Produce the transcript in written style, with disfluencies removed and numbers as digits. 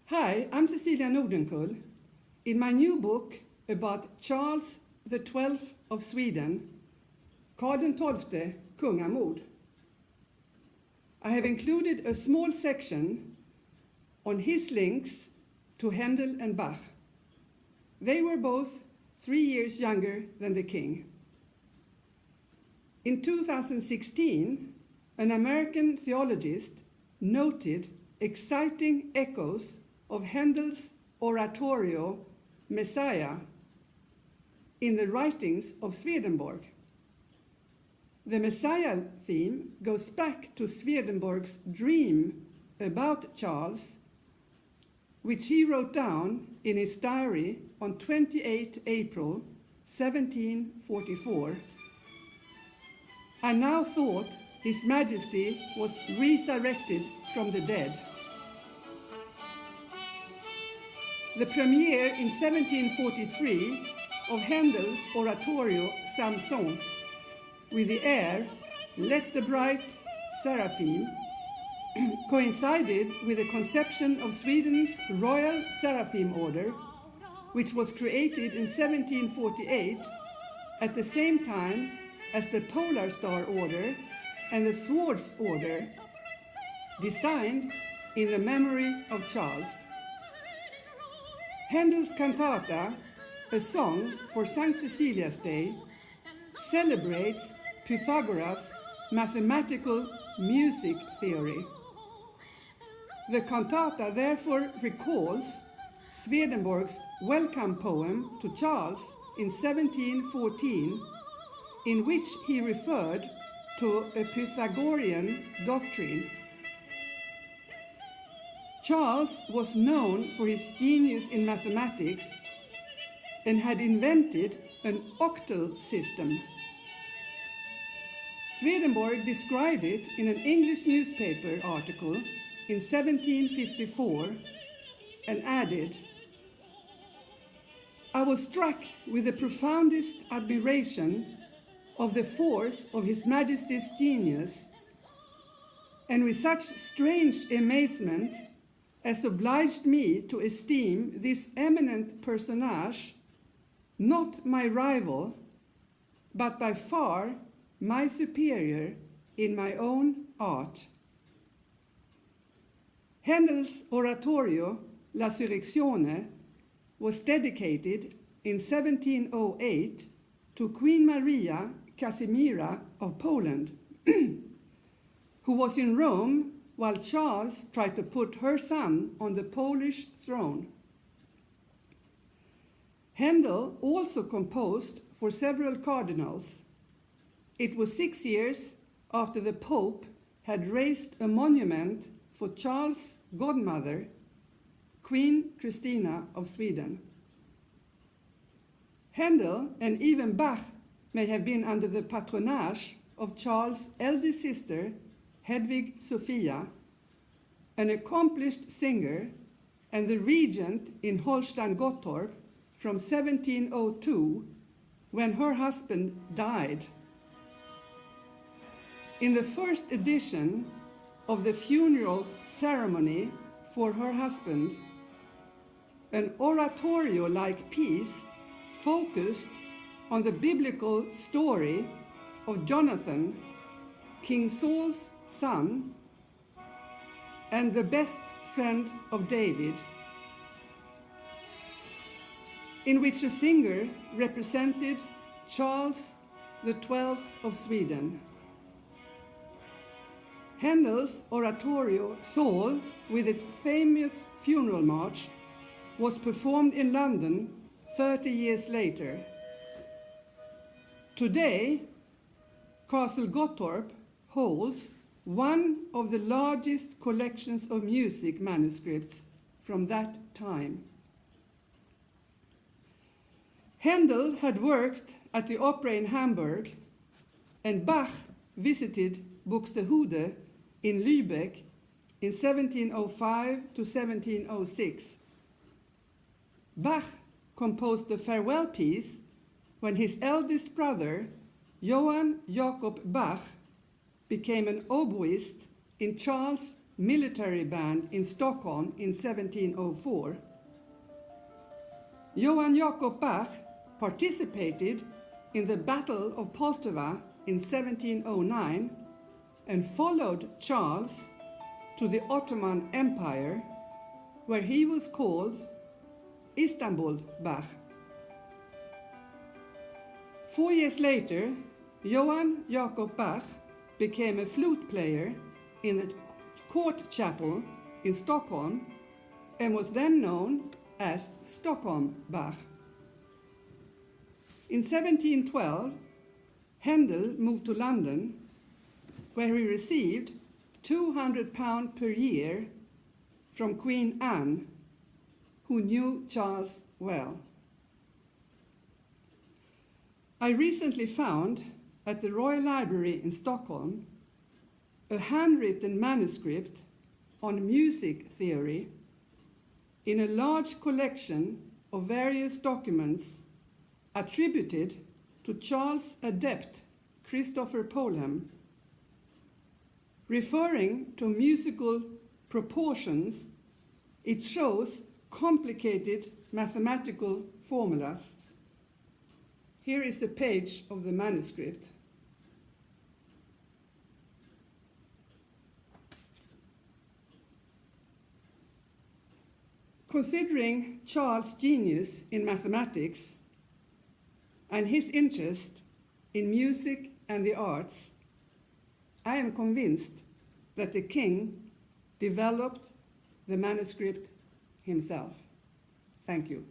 Hi, I'm Cecilia Nordenkull. In my new book about Charles XII of Sweden, Karl XII, Kungamord, I have included a small section on his links to Handel and Bach. They were both 3 years younger than the king. In 2016, an American theologist noted exciting echoes of Handel's oratorio Messiah in the writings of Swedenborg. The Messiah theme goes back to Swedenborg's dream about Charles, which he wrote down in his diary on 28 April 1744. I now thought His Majesty was resurrected from the dead. The premiere in 1743 of Handel's oratorio Samson, with the air Let the Bright Seraphim, coincided with the conception of Sweden's Royal Seraphim Order, which was created in 1748 at the same time as the Polar Star Order and the Swords Order, designed in the memory of Charles. Handel's cantata, a song for St. Cecilia's Day, celebrates Pythagoras' mathematical music theory. The cantata therefore recalls Swedenborg's welcome poem to Charles in 1714, in which he referred to a Pythagorean doctrine. Charles was known for his genius in mathematics and had invented an octal system. Swedenborg described it in an English newspaper article in 1754 and added, "I was struck with the profoundest admiration of the force of His Majesty's genius, and with such strange amazement as obliged me to esteem this eminent personage not my rival, but by far my superior in my own art." Handel's oratorio La Surrezione was dedicated in 1708 to Queen Maria Casimira of Poland, who was in Rome while Charles tried to put her son on the Polish throne. Handel also composed for several cardinals. It was 6 years after the Pope had raised a monument for Charles' godmother, Queen Christina of Sweden. Handel and even Bach may have been under the patronage of Charles' eldest sister, Hedvig Sophia, an accomplished singer and the regent in Holstein-Gottorp from 1702, when her husband died. In the first edition of the funeral ceremony for her husband, an oratorio-like piece focused on the biblical story of Jonathan, King Saul's son, and the best friend of David, in which a singer represented Charles XII of Sweden. Handel's oratorio Saul, with its famous funeral march, was performed in London 30 years later. Today, Castle Gottorp holds one of the largest collections of music manuscripts from that time. Handel had worked at the opera in Hamburg, and Bach visited Buxtehude in Lübeck in 1705 to 1706. Bach composed the farewell piece when his eldest brother, Johann Jakob Bach, became an oboist in Charles' military band in Stockholm in 1704. Johann Jakob Bach participated in the Battle of Poltava in 1709 and followed Charles to the Ottoman Empire, where he was called Istanbul Bach. 4 years later, Johann Jakob Bach became a flute player in the court chapel in Stockholm and was then known as Stockholm Bach. In 1712, Handel moved to London, where he received £200 per year from Queen Anne, who knew Charles well. I recently found at the Royal Library in Stockholm a handwritten manuscript on music theory in a large collection of various documents attributed to Charles' adept Christopher Polhem, referring to musical proportions. It shows complicated mathematical formulas. Here is a page of the manuscript. Considering Charles' genius in mathematics and his interest in music and the arts, I am convinced that the king developed the manuscript himself. Thank you.